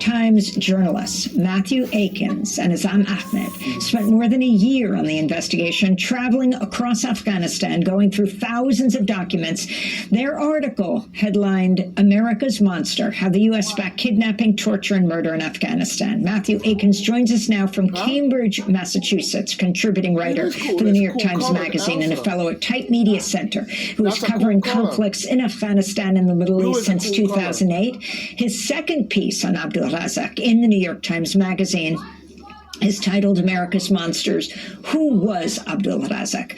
Times journalists Matthew Akins and Azam Ahmed spent more than a year on the investigation, traveling across Afghanistan, going through thousands of documents. Their article headlined "America's Monster: How the U.S. backed kidnapping, torture, and murder in Afghanistan." Matthew Akins joins us now from Cambridge, Massachusetts, contributing writer for the New York Times Magazine and a fellow at Type Media Center, who is covering conflicts in Afghanistan and the Middle East since 2008. His second piece on Abdul Razak in the New York Times Magazine is titled "America's Monsters: Who Was Abdul Razak?"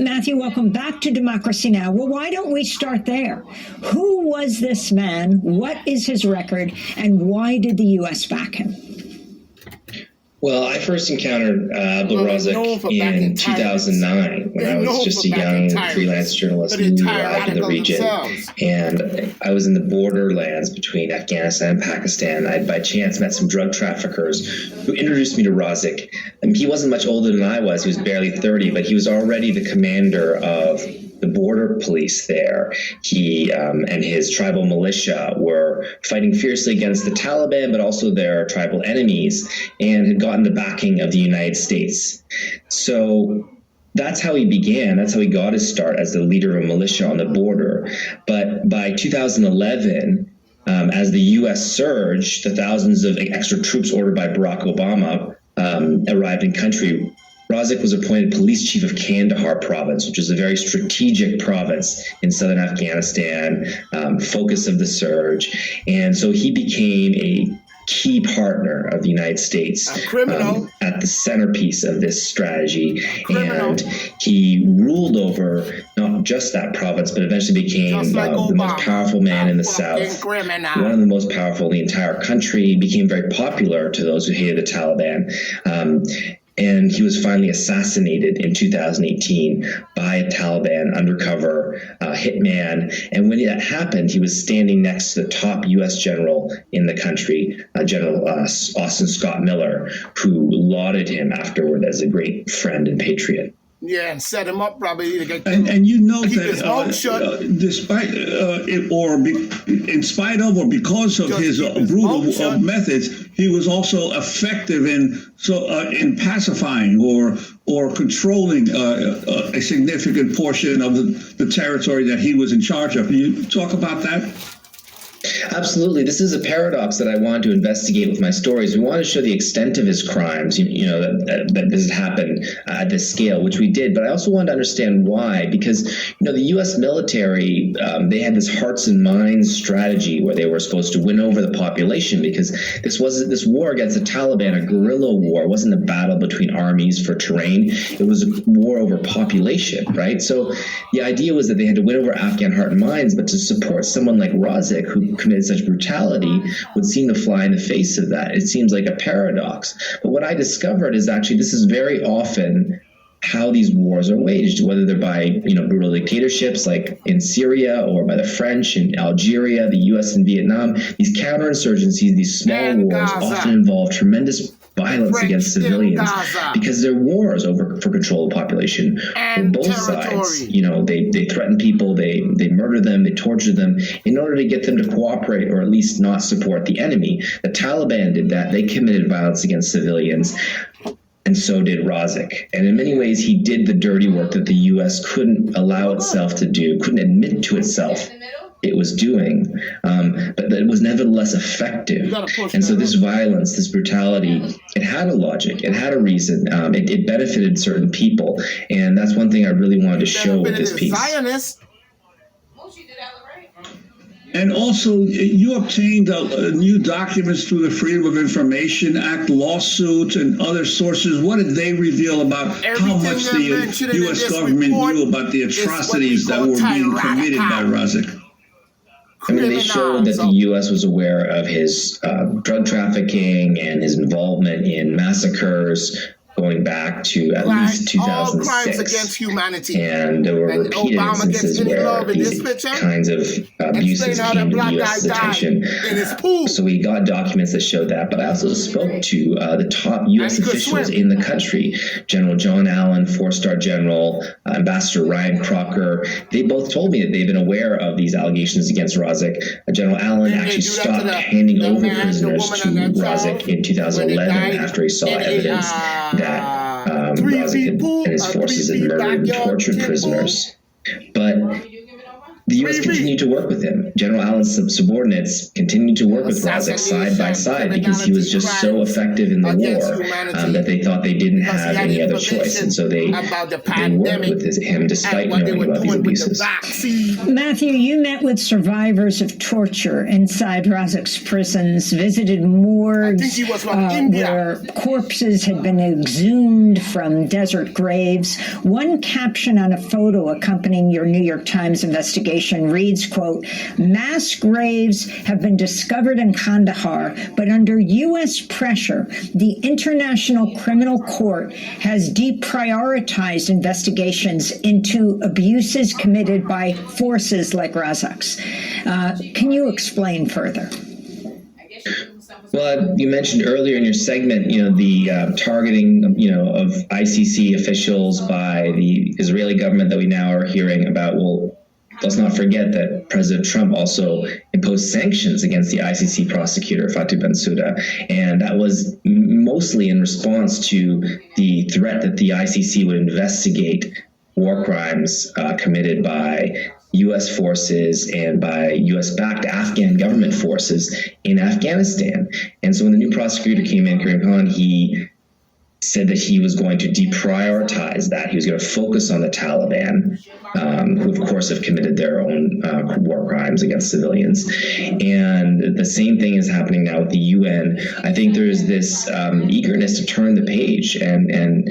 Matthew, welcome back to Democracy Now! Well, why don't we start there? Who was this man? What is his record? And why did the U.S. back him? Well, I first encountered Abdul Razak in 2009 when I was just a young freelance journalist in the region. And I was in the borderlands between Afghanistan and Pakistan. I, by chance, met some drug traffickers who introduced me to Razak. I mean, he wasn't much older than I was. He was barely 30, but he was already the commander of the border police there. He and his tribal militia were fighting fiercely against the Taliban, but also their tribal enemies, and had gotten the backing of the United States. So that's how he began. That's how he got his start as the leader of a militia on the border. But by 2011, as the U.S. surged, the thousands of extra troops ordered by Barack Obama arrived in country. Razak was appointed police chief of Kandahar province, which is a very strategic province in southern Afghanistan, focus of the surge. And so he became a key partner of the United States at the centerpiece of this strategy. And he ruled over not just that province, but eventually became the most powerful man in the South, one of the most powerful in the entire country. He became very popular to those who hated the Taliban. And he was finally assassinated in 2018 by a Taliban undercover hitman. And when that happened, he was standing next to the top U.S. general in the country, General Austin Scott Miller, who lauded him afterward as a great friend and patriot. Yeah, and set him up probably to get and you know that despite in spite of or because of his brutal methods, he was also effective in pacifying or controlling a significant portion of the territory that he was in charge of. Can you talk about that? Absolutely. This is a paradox that I wanted to investigate with my stories. We wanted to show the extent of his crimes, that this had happened at this scale, which we did. But I also wanted to understand why, because, the U.S. military, they had this hearts and minds strategy where they were supposed to win over the population, because this war against the Taliban, a guerrilla war. It wasn't a battle between armies for terrain. It was a war over population, right? So the idea was that they had to win over Afghan heart and minds, but to support someone like Razak, who committed such brutality, would seem to fly in the face of that. It seems like a paradox. But what I discovered is actually this is very often how these wars are waged, whether they're by brutal dictatorships like in Syria or by the French in Algeria, the U.S. in Vietnam. These counterinsurgencies, these small wars often involve tremendous violence against civilians because they're wars for control of the population on both sides. They threaten people, they murder them, they torture them in order to get them to cooperate or at least not support the enemy. The Taliban did that. They committed violence against civilians. And so did Razak. And in many ways, he did the dirty work that the U.S. couldn't allow itself to do, couldn't admit to itself it was doing, but it was nevertheless effective. And so this violence, this brutality, it had a logic, it had a reason, it benefited certain people. And that's one thing I really wanted to show with this piece. And also, you obtained new documents through the Freedom of Information Act lawsuits and other sources. What did they reveal about how much the U.S. government knew about the atrocities that were being committed by Razak? I mean, they showed that the U.S. was aware of his drug trafficking and his involvement in massacres going going back to at least 2006. All crimes against humanity. And there were And repeated Obama gets instances any where love in these this picture? kinds of abuses Explain how came that to black the guy U.S.'s died attention. in his pool. So we got documents that showed that, but I also spoke to the top U.S. And he could officials swim. in the country, General John Allen, four-star general, Ambassador Ryan Crocker. They both told me that they've been aware of these allegations against Razak. General Allen Didn't they actually do that to stopped the handing over man, the prisoners woman, to and that Razak child in 2011 when they died after he saw in a, evidence that Razak and his forces had murdered and tortured prisoners. But the U.S. continued to work with him. General Allen's subordinates continued to work with Razak side by side because he was just so effective in the war that they thought they didn't have any other choice. And so they worked with him despite knowing about these abuses. Matthew, you met with survivors of torture inside Razak's prisons, visited morgues where corpses had been exhumed from desert graves. One caption on a photo accompanying your New York Times investigation reads, quote, "Mass graves have been discovered in Kandahar, but under U.S. pressure, the International Criminal Court has deprioritized investigations into abuses committed by forces like Razak's." Can you explain further? Well, you mentioned earlier in your segment, the targeting, of ICC officials by the Israeli government that we now are hearing about. Well, let's not forget that President Trump also imposed sanctions against the ICC prosecutor, Fatou Bensouda, and that was mostly in response to the threat that the ICC would investigate war crimes committed by U.S. forces and by U.S.-backed Afghan government forces in Afghanistan. And so when the new prosecutor came in, Karim Khan, he said that he was going to deprioritize that. He was going to focus on the Taliban, who, of course, have committed their own war crimes against civilians. And the same thing is happening now with the UN. I think there's this eagerness to turn the page and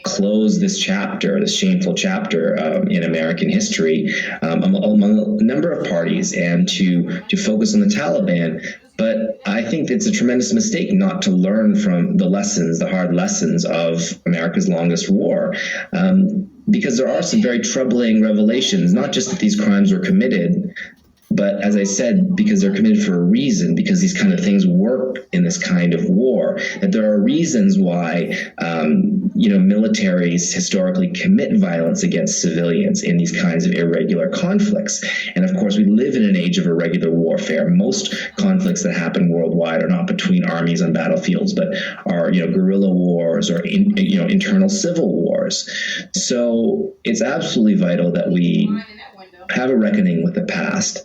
close this chapter, this shameful chapter in American history among a number of parties, and to focus on the Taliban. But I think it's a tremendous mistake not to learn from the lessons, the hard lessons of America's longest war, because there are some very troubling revelations, not just that these crimes were committed, but as I said, because they're committed for a reason, because these kind of things work in this kind of war, that there are reasons why, militaries historically commit violence against civilians in these kinds of irregular conflicts. And of course, we live in an age of irregular warfare. Most conflicts that happen worldwide are not between armies on battlefields, but are, guerrilla wars or, internal civil wars. So it's absolutely vital that we have a reckoning with the past,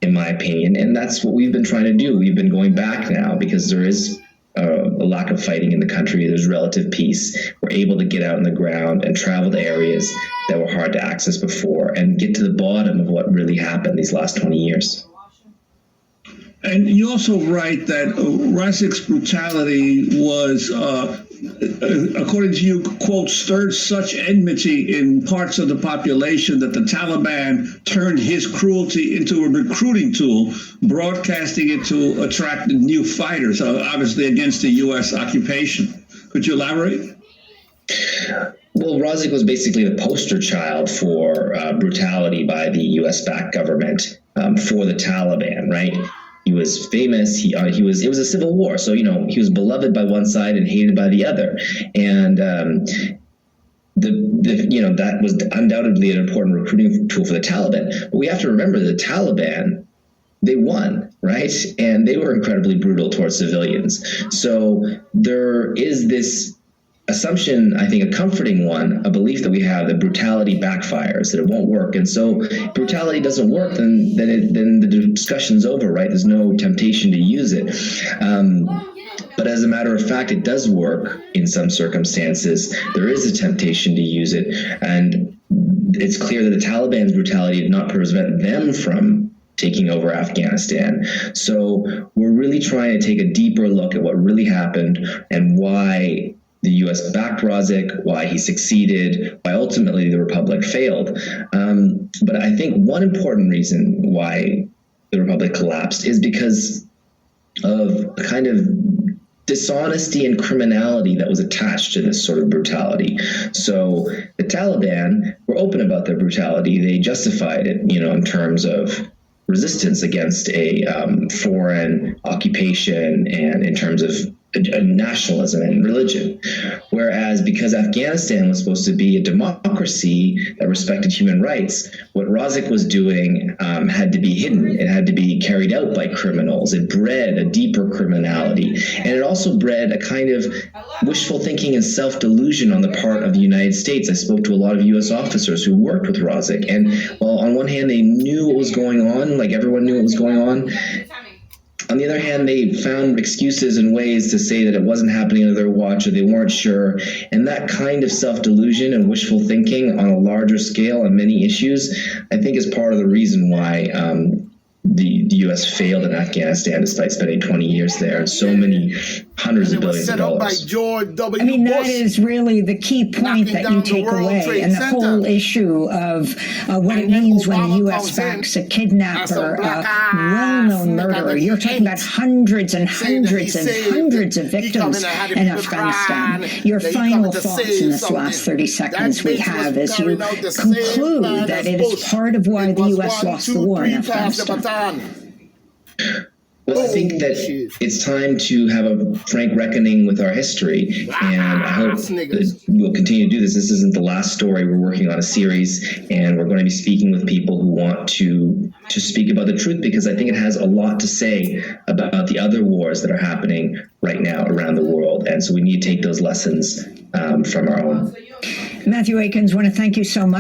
in my opinion, and that's what we've been trying to do. We've been going back now because there is a lack of fighting in the country. There's relative peace. We're able to get out on the ground and travel to areas that were hard to access before and get to the bottom of what really happened these last 20 years. And you also write that Razak's brutality was, according to you, quote, stirred such enmity in parts of the population that the Taliban turned his cruelty into a recruiting tool, broadcasting it to attract new fighters, obviously against the U.S. occupation. Could you elaborate? Well, Razak was basically the poster child for brutality by the U.S.-backed government for the Taliban, right? He was famous. It was a civil war. So, he was beloved by one side and hated by the other. And that was undoubtedly an important recruiting tool for the Taliban. But we have to remember the Taliban, they won, right? And they were incredibly brutal towards civilians. So there is this assumption, I think a comforting one, a belief that we have that brutality backfires, that it won't work. And so if brutality doesn't work, then the discussion's over, right? There's no temptation to use it. But as a matter of fact, it does work in some circumstances. There is a temptation to use it. And it's clear that the Taliban's brutality did not prevent them from taking over Afghanistan. So we're really trying to take a deeper look at what really happened and why the U.S. backed Razak, why he succeeded, why ultimately the Republic failed. But I think one important reason why the Republic collapsed is because of a kind of dishonesty and criminality that was attached to this sort of brutality. So the Taliban were open about their brutality. They justified it, in terms of resistance against a foreign occupation and in terms of nationalism and religion. Whereas because Afghanistan was supposed to be a democracy that respected human rights, what Razak was doing had to be hidden. It had to be carried out by criminals. It bred a deeper criminality. And it also bred a kind of wishful thinking and self-delusion on the part of the United States. I spoke to a lot of U.S. officers who worked with Razak. And while on one hand they knew what was going on, like everyone knew what was going on the other hand, they found excuses and ways to say that it wasn't happening under their watch or they weren't sure. And that kind of self-delusion and wishful thinking on a larger scale on many issues, I think is part of the reason why the U.S. failed in Afghanistan despite spending 20 years there and so many hundreds of billions of dollars. That is really the key point that you take away, and the whole issue of what it means when the U.S. backs a kidnapper, a well-known murderer. You're talking about hundreds and hundreds and hundreds of victims in Afghanistan. Your final thoughts in this last 30 seconds we have as you conclude that it is part of why the U.S. lost the war in Afghanistan. Well, I think that it's time to have a frank reckoning with our history, and I hope that we'll continue to do this. This isn't the last story. We're working on a series, and we're going to be speaking with people who want to speak about the truth, because I think it has a lot to say about the other wars that are happening right now around the world, and so we need to take those lessons from our own. Matthew Akins, want to thank you so much.